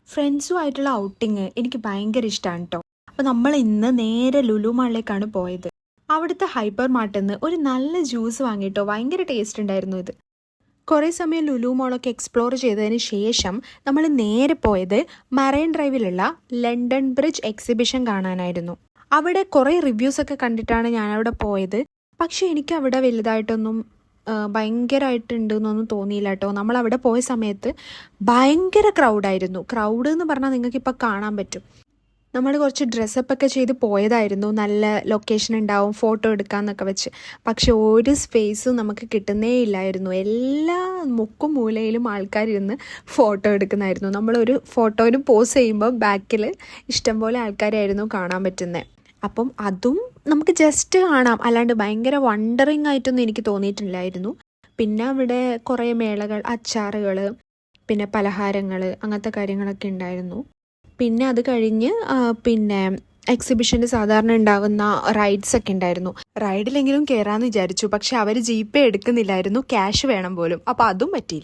ഫ്രണ്ട്സുമായിട്ടുള്ള outing എനിക്ക് ഭയങ്കര ഇഷ്ടമാണ് കേട്ടോ. അപ്പോൾ നമ്മൾ ഇന്ന് നേരെ ലുലു മാളിലേക്കാണ് പോയത്. അവിടുത്തെ ഹൈപ്പർ മാർട്ടിൽ നിന്ന് ഒരു നല്ല ജ്യൂസ് വാങ്ങിയിട്ടോ, ഭയങ്കര ടേസ്റ്റ് ഉണ്ടായിരുന്നു ഇത്. കുറേ സമയം ലുലു മോളൊക്കെ എക്സ്പ്ലോർ ചെയ്തതിന് ശേഷം നമ്മൾ നേരെ പോയത് മറൈൻ ഡ്രൈവിലുള്ള ലണ്ടൻ ബ്രിഡ്ജ് എക്സിബിഷൻ കാണാനായിരുന്നു. അവിടെ കുറേ റിവ്യൂസൊക്കെ കണ്ടിട്ടാണ് ഞാനവിടെ പോയത്. പക്ഷേ എനിക്ക് അവിടെ വലുതായിട്ടൊന്നും ഭയങ്കരമായിട്ടുണ്ടെന്നൊന്നും തോന്നിയില്ല കേട്ടോ. നമ്മളവിടെ പോയ സമയത്ത് ഭയങ്കര ക്രൗഡായിരുന്നു. ക്രൗഡ് എന്ന് പറഞ്ഞാൽ നിങ്ങൾക്കിപ്പോൾ കാണാൻ പറ്റും. നമ്മൾ കുറച്ച് ഡ്രസ്സപ്പൊക്കെ ചെയ്ത് പോയതായിരുന്നു, നല്ല ലൊക്കേഷൻ ഉണ്ടാവും ഫോട്ടോ എടുക്കാമെന്നൊക്കെ വെച്ച്. പക്ഷെ ഒരു സ്പേസും നമുക്ക് കിട്ടുന്നേ ഇല്ലായിരുന്നു. എല്ലാ മുക്കും മൂലയിലും ആൾക്കാരിരുന്ന് ഫോട്ടോ എടുക്കുന്നതായിരുന്നു. നമ്മളൊരു ഫോട്ടോന് പോസ് ചെയ്യുമ്പോൾ ബാക്കിൽ ഇഷ്ടംപോലെ ആൾക്കാരായിരുന്നു കാണാൻ പറ്റുന്നത്. അപ്പം അതും നമുക്ക് ജസ്റ്റ് കാണാം, അല്ലാണ്ട് ഭയങ്കര വണ്ടറിങ് ആയിട്ടൊന്നും എനിക്ക് തോന്നിയിട്ടില്ലായിരുന്നു. പിന്നെ അവിടെ കുറേ മേളകൾ, അച്ചാറുകൾ, പിന്നെ പലഹാരങ്ങൾ, അങ്ങനത്തെ കാര്യങ്ങളൊക്കെ ഉണ്ടായിരുന്നു. പിന്നെ അത് കഴിഞ്ഞ് പിന്നെ എക്സിബിഷന് സാധാരണ ഉണ്ടാകുന്ന റൈഡ്സ് ഒക്കെ ഉണ്ടായിരുന്നു. റൈഡിലെങ്കിലും കയറാമെന്ന് വിചാരിച്ചു, പക്ഷെ അവർ ജീപ്പേ എടുക്കുന്നില്ലായിരുന്നു, ക്യാഷ് വേണം പോലും. അപ്പോൾ അതും പറ്റിയില്ല.